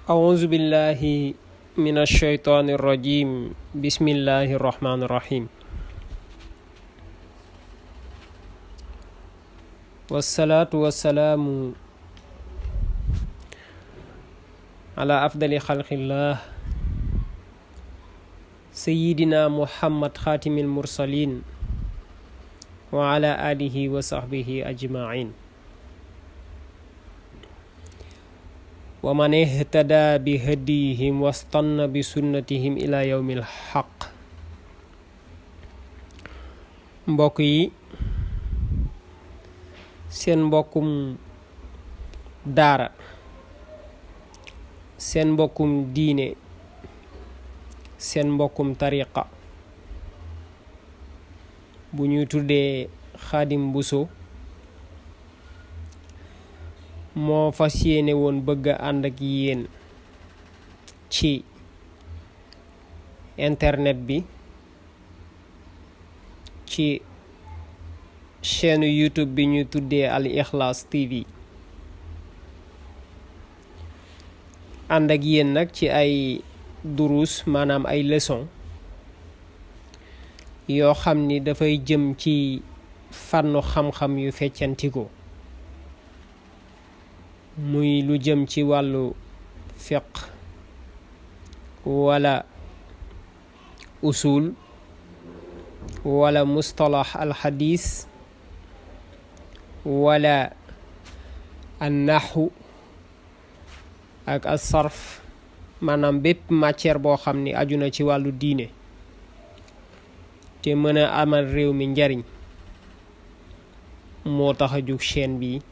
أعوذ بالله من الشيطان الرجيم بسم الله الرحمن الرحيم والصلاة والسلام على أفضل خلق الله سيدنا محمد خاتم المرسلين وعلى آله وصحبه أجمعين ومن اهتدى بهديهم واستنى بسنتهم إلى يوم الحق. mbokk yi seen mbokkum daara seen mbokkum diine seen mbokkum tariqa bu ñuy tuddee Xaadim Buso moo fas yéene woon bëgg a ànd ak yéen ci internet bi ci chaîne YouTube bi ñuy tuddee Al Ikhlas TV ànd ak yéen nag ci ay durus maanaam ay leçon yoo xam ni dafay jëm ci fànnu xam-xam yu feccantikoo muy lu jëm ci wàllu fiqh wala usul wala mustalah al hadis wala an nahwu ak as sarf maanaam bépp matière boo xam ni aju na ci wàllu diine te mën a amal réew mi njariñ moo tax a jóg chaîne bi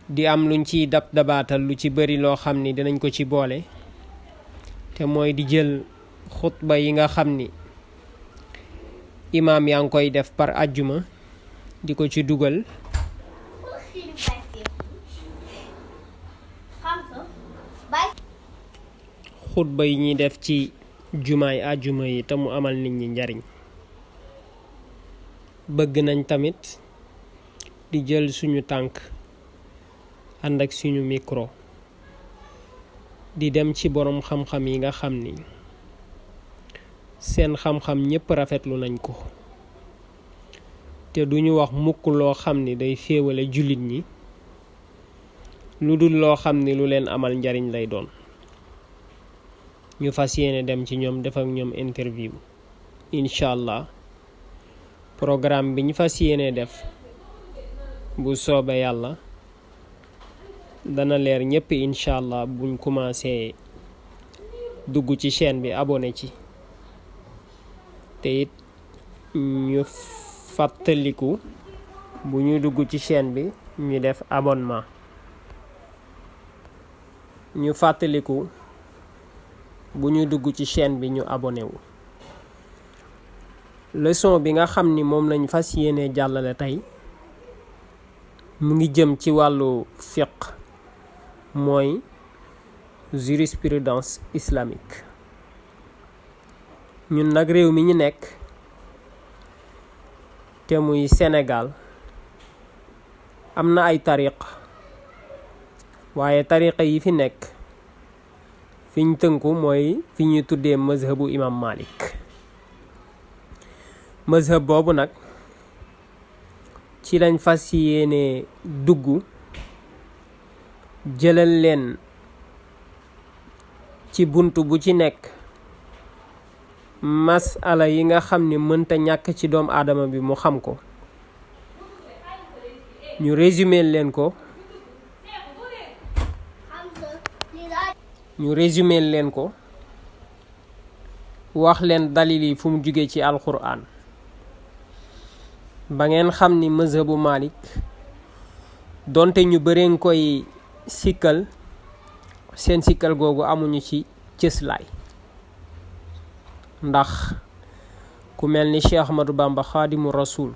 di am luñ ciy dabaatal lu ci bari loo xam ni dinañ ko ci boole te mooy di jël xutba yi nga xam ni imaam yaa ngi koy def par àjjuma di ko ci dugal xutba yi ñuy def ci jumaay àjjuma yi te mu amal nit ñi njariñ bëgg nañ tamit di jël suñu tànk ànd ak suñu micro di dem ci boroom xam-xam yi nga xam ni seen xam-xam ñépp rafetlu nañ ko te duñu wax mukk loo xam ni day féewale jullit ñi lu dul loo xam ni lu leen amal njariñ lay doon ñu fas yéene dem ci ñoom def ak ñoom interview incha allah programme bi ñu fas yéene def bu soobee yàlla dana leer ñépp incha allah buñ commencé dugg ci chaîne bi abonné ci te it ñu fàttaliku bu ñuy dugg ci chaîne bi ñu def abonnement ñu fàttaliku bu ñuy dugg ci chaîne bi ñu abonné wu. leçon bi nga xam ni moom lañ fas yéene jàllale tey mu ngi jëm ci wàllu fiqh mooy jurisprudence islamique. ñun nag réew mi ñu nekk te muy Sénégal am na ay tariq waaye tariqa yi fi nekk fi ñu tënku mooy fi ñuy tuddee mazhabu imam Malik. mazhab boobu nag ci lañ fas yéene dugg jëlal leen ci buntu bu ci nekk masala yi nga xam ni mënta ñàkk ci doomu aadama bi mu xam ko ñu résumé leen ko wax leen dalil yi fu mu jóge ci alquran ba ngeen xam ni mazhabu Malik donte ñu bëreen koy sikkal seen sikkal googu amuñu ci cëslaay ndax ku mel ni Cheikh Ahmadou Bamba Xaadimu Rasul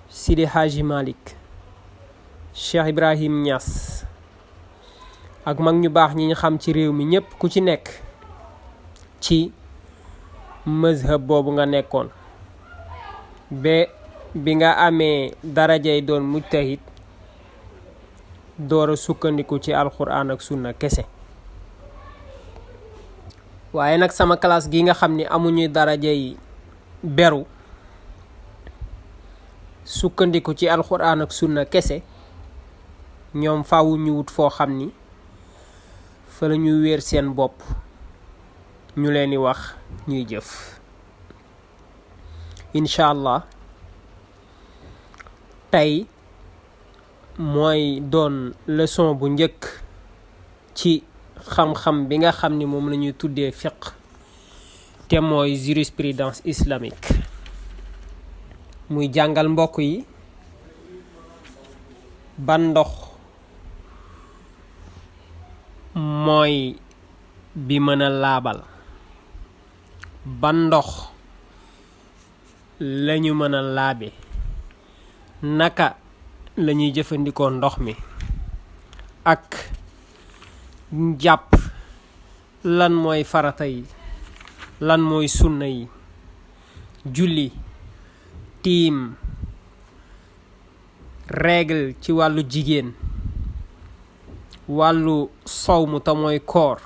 Sidi Haji Malik Cheikh Ibrahim Niass ak mag ñu baax ñi ñu xam ci réew mi ñépp ku ci nekk ci mazhab boobu nga nekkoon ba bi nga amee darajay doon mujtahid door a sukkandiku ci alxuraan ak sunna kese. waaye nag sama classe gi nga xam ni amuñu darajay beru sukkandiku ci alxuraan ak sunna kese, ñoom faaw ñu wut foo xam ni fa la ñuy wéer seen bopp ñu leen di wax ñuy jëf. incha allah tey mooy doon leçon bu njëkk ci xam-xam bi nga xam ni moom la ñuy tuddee fiqh te mooy jurisprudence islamique. muy jàngal mbokk yi ban ndox mooy bi mën a laabal, ban ndox lañu mën a laabe, naka lañuy jëfandikoo ndox mi, ak njàpp lan mooy farata yi, lan mooy sunna yi, julli, tiim, règle ci wàllu jigéen, wàllu sawmu te mooy koor,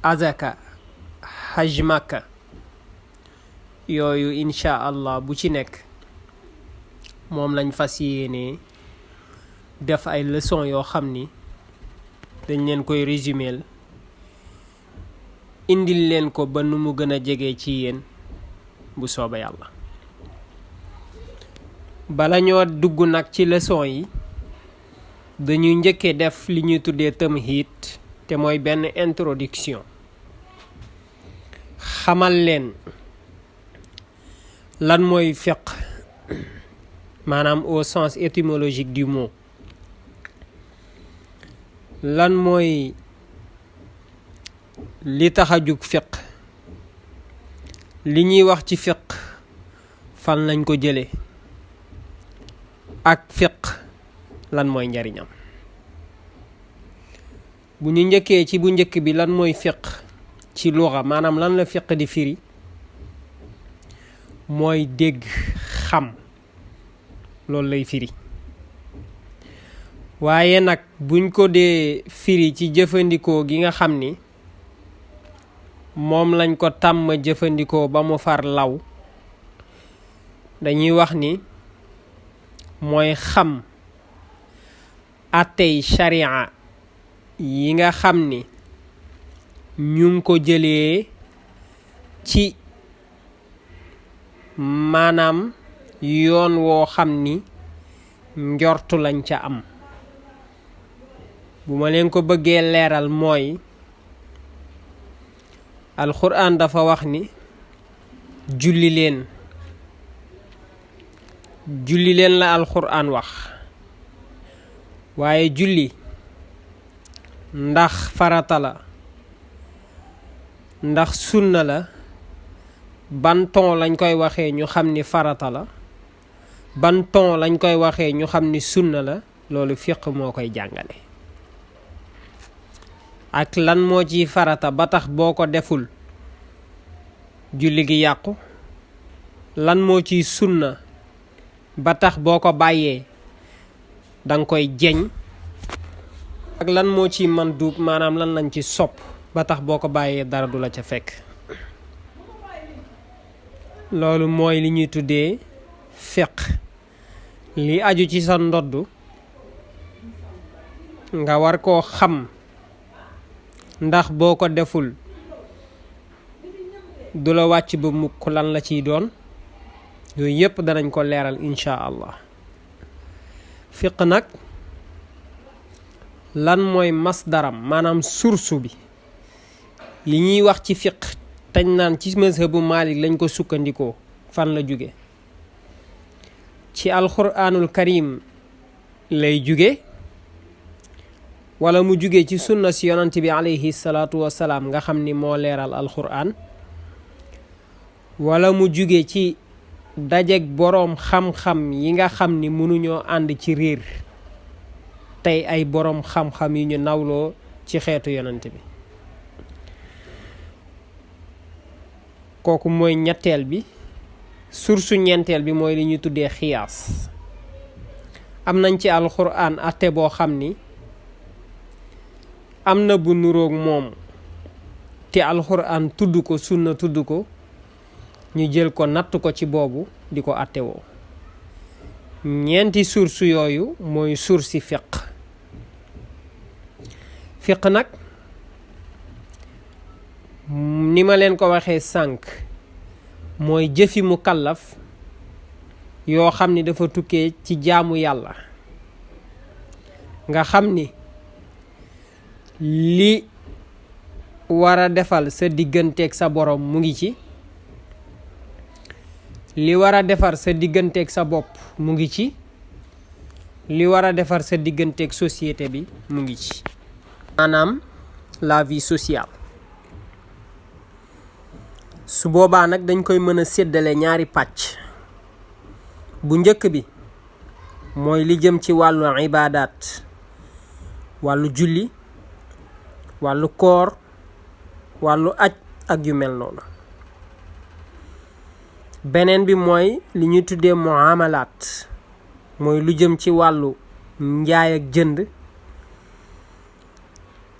azaka, hajj makka. yooyu incha allah bu ci nekk moom lañ fas yéene def ay leçon yoo xam ni dañ leen koy résumel indil leen ko ba nu mu gën a jege ci yéen bu sooba yàlla. bala ñoo dugg nag ci leçon yi dañuy njëkkee def li ñuy tuddee tamhid te mooy benn introduction, xamal leen lan mooy fiqh maanaam au sens étymologique du mot, lan mooy li tax a jug fiqh, li ñuy wax ci fiqh fan lañ ko jëlee, ak fiqh lan mooy njariñam. bu ñu njëkkee ci bu njëkk bi lan mooy fiqh ci luxa, maanaam lan la fiqh di firi, mooy dégg, xam, loolu lay firi. waaye nag buñ ko dee firi ci jëfandikoo gi nga xam ni moom lañ ko tàmm jëfandikoo ba mu far law, dañuy wax ni mooy xam àttey sharia yi nga xam ni ñu ngi ko jëlee ci maanaam yoon woo xam ni njortu lañ ca am. bu ma leen ko bëggee leeral mooy alxuraan dafa wax ni julli leen la alxuraan wax, waaye julli ndax farata la, ndax sunna la, ban ton lañ koy waxee ñu xam ni farata la, ban ton lañ koy waxee ñu xam ni sunna la, loolu fiqh moo koy jàngale. ak lan moo ci farata ba tax boo ko deful julli gi yàqu, lan moo ci sunna ba tax boo ko bàyyee danga koy jeñ, ak lan moo ci manduub maanaam lan lañ ci sopp ba tax boo ko bàyyee dara du la ca fekk. loolu mooy li ñuy tuddee fiqh, li aju ci sa ndodd nga war koo xam, ndax boo ko deful du la wàcc ba mukk lan la ciy doon. yooyu yépp danañ ko leeral incha allah. fiqh nag lan mooy masdaram, maanaam source bi, li ñuy wax ci fiqh tañ naan ci mazhabu Maalik lañ ko sukkandikoo, fan la jóge. ci alxuraanul karim lay jóge wala mu jóge ci sunna si yonent bi alayhi salaatu wasalaam nga xam ni moo leeral alxuraan, wala mu jóge ci dajeg boroom xam-xam yi nga xam ni mënuñoo ànd ci réer, tey ay boroom xam-xam yi ñu nawloo ci xeetu yonent bi. kooku mooy ñetteel bi. source ñeenteel bi mooy li ñuy tuddee xiyaas. am nañ ci alxuraan atte boo xam ni am na bu nuroog moom te alxuraan tudd ko sunna tudd ko ñu jël ko natt ko ci boobu di ko atte woo ñeenti source yooyu mooy source fiq nag ni ma leen ko waxee sànq mooy jëfi mu kallaf yoo xam ni dafa tukkee ci jaamu yàlla nga xam ni li war a defal sa digganteeg sa borom mu ngi ci li war a defar sa digganteeg sa bopp mu ngi ci li war a defar sa digganteeg société bi mu ngi ci maanaam la vie sociale su boobaa nag dañ koy mën a séddale ñaari pàcc bu njëkk bi mooy li jëm ci wàllu ibaadaat wàllu julli wàllu koor wàllu aj ak yu mel noonu beneen bi mooy li ñu tuddee muamalaat mooy lu jëm ci wàllu njaay ak jënd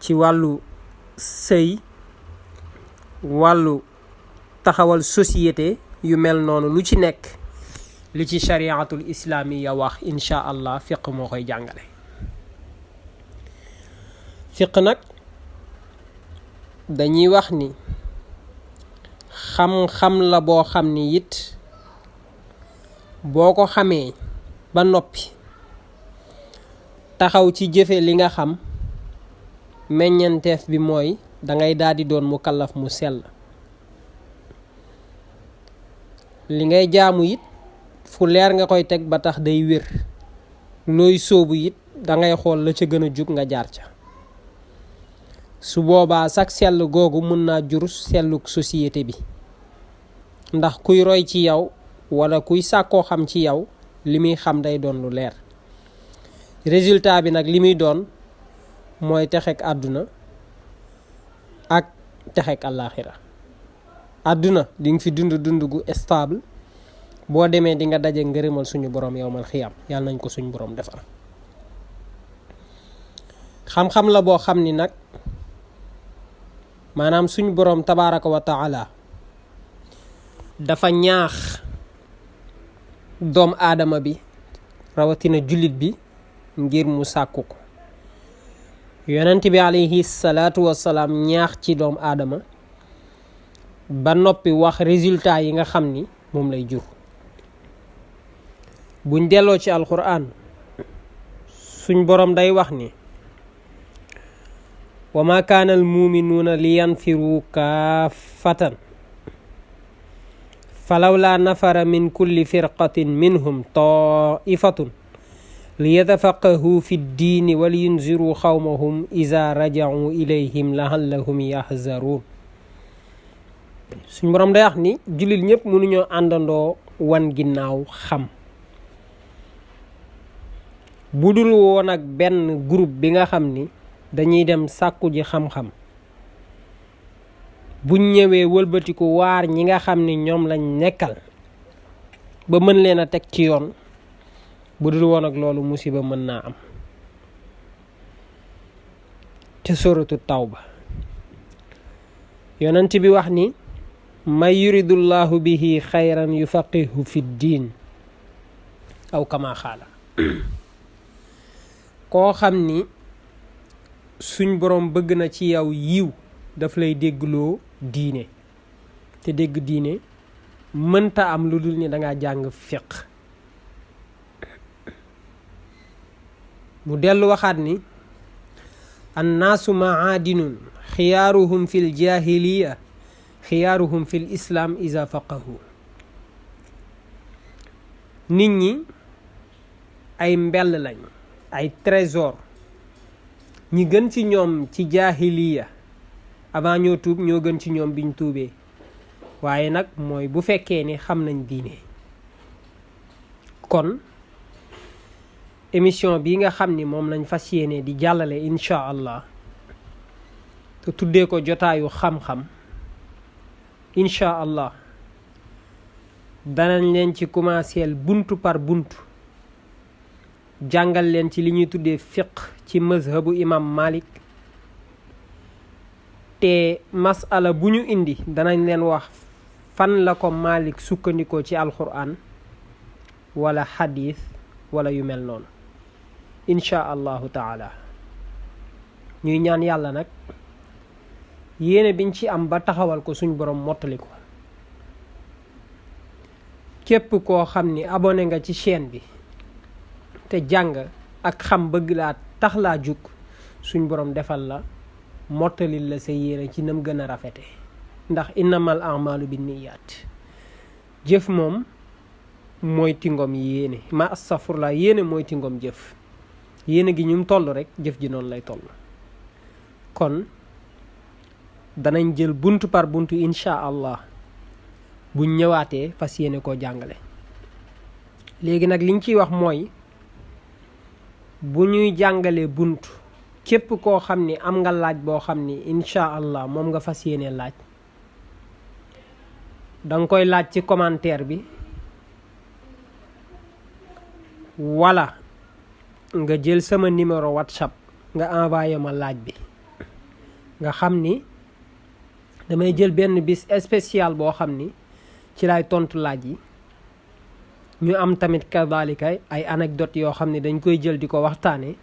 ci wàllu sëy wàllu taxawal société yu mel noonu lu ci nekk li ci shariatul islaamiya wax insha allah fiq moo koy jàngale fiq nag dañuy wax ni xam-xam la boo xam ni it boo ko xamee ba noppi taxaw ci jëfe li nga xam meññenteef bi mooy dangay daldi doon mu kallaf mu sell li ngay jaamu it fu leer nga koy teg ba tax day wér looy sóobu it dangay xool la ca gën a jub nga jaar ca su boobaa sax sell googu mën naa jur selluk société bi ndax kuy roy ci yow wala kuy sàkkoo xam ci yow li muy xam day doon lu leer résultat bi nag li muy doon mooy texek àdduna ak texek àllaaxira àdduna di nga fi dund gu stable boo demee di nga daje ngërëmal suñu borom yowmal xiyam yàlla nañ ko suñu borom defal xam-xam la boo xam ni nag maanaam suñu borom tabaaraka wa taala dafa ñaax doom aadama bi rawatina jullit bi ngir mu sàkku ko yonent bi alayhi salaatu wassalaam ñaax ci doom aadama ba noppi wax résultat yi nga xam ni moom lay jur buñ delloo ci alquran suñ borom day wax ni wa ma kaana al muminuuna li yanfiru kaafatan falawla nafara min kulli firqatin minhum taifatun liyatafaqahu fi ddiini wa liyunziru xawmahum iza raja'u ilayhim lahallahum yahzaruun suñ borom day wax ni jullit ñëpp mënuñoo àndandoo wan ginnaaw xam budul woon ak benn groupe bi nga xam ni dañuy dem sàkku ji xam-xam buñ ñëwee wëlbatiku waar ñi nga xam ni ñoom lañ nekkal ba mën leen a teg ci yoon budul woon ak loolu musiba mën naa am te suratu tawba yonent bi wax ni may yuridullahu bihi xayran yufaqihu fi diin aw kama xaala koo xam ni suñ borom bëgg na ci yow yiw daf lay déggloo diine te dégg diine mënta am lu dul ni danga jàng fiq mu dellu waxaat ni annaasu maadinun xiyaaruhum fil jahiliya xiyaaruhum fil islam iza faqahu nit ñi ay mbell lañ ay trésor ñi gën ci ñoom ci jahiliya avant ñoo tuub ñoo gën ci ñoom biñ tuubee waaye nag mooy bu fekkee ni xam nañ diine kon émission bi nga xam ni moom lañ fas yéene di jàllale incha allah te tuddee ko jotaayu xam-xam incha allah danañ leen ci commencer buntu par buntu jàngal leen ci li ñuy tuddee fiqh ci mazhabu imam Malik te masala bu ñu indi danañ leen wax fan la ko Malik sukkandikoo ci alquran wala hadith wala yu mel noonu insha allahu taala ñuy ñaan yàlla nag yéene biñ ci am ba taxawal ko suñ borom mottali ko képp koo xam ni abonné nga ci chaîne bi te jàng ak xam bëgg laa tax laa jug suñ borom defal la mottalil la sa yéene ci nam gën a rafete ndax innamal a'malu binniyat jëf moom mooy tingom yéene ma astafurla yéene mooy tingom jëf yéene gi ñum toll rek jëf ji noonu lay toll kon danañ jël buntu par buntu insha allah buñ ñëwaatee fas yéene koo jàngale léegi nag liñ ciy wax mooy bu ñuy jàngalee buntu képp koo xam ni am nga laaj boo xam ni insha allah moom nga fas yéene laaj danga koy laaj ci commentaire bi wala nga jël sama numéro WhatsApp nga envoyé ma laaj bi nga xam ni damay jël benn bis spécial boo xam ni ci lay tontu laaj yi ñu am tamit kadhalika ay anecdote yoo xam ne dañ koy jël di ko waxtaane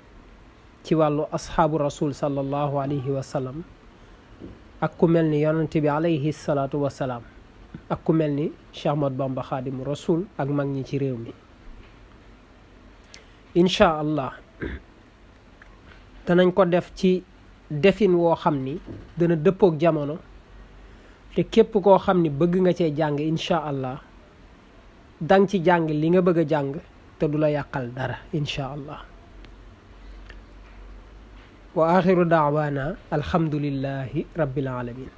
ci wàllu asxaabu rasul sallallahu alayhi wa sallam ak ku mel ni yonante bi alayhi salaatu wa salaam ak ku mel ni Cheikh Ahmadou Bamba Xaadimu Rasul ak mag ñi ci réew mi incha allah danañ ko def ci defin woo xam ni dana dëppook jamono te képp koo xam ni bëgg nga cee jàng incha allah dang ci jàng li nga bëgg a jàng te du la yàqal dara incha allah wa axiru daawaana alhamdulillahi rabbil alamin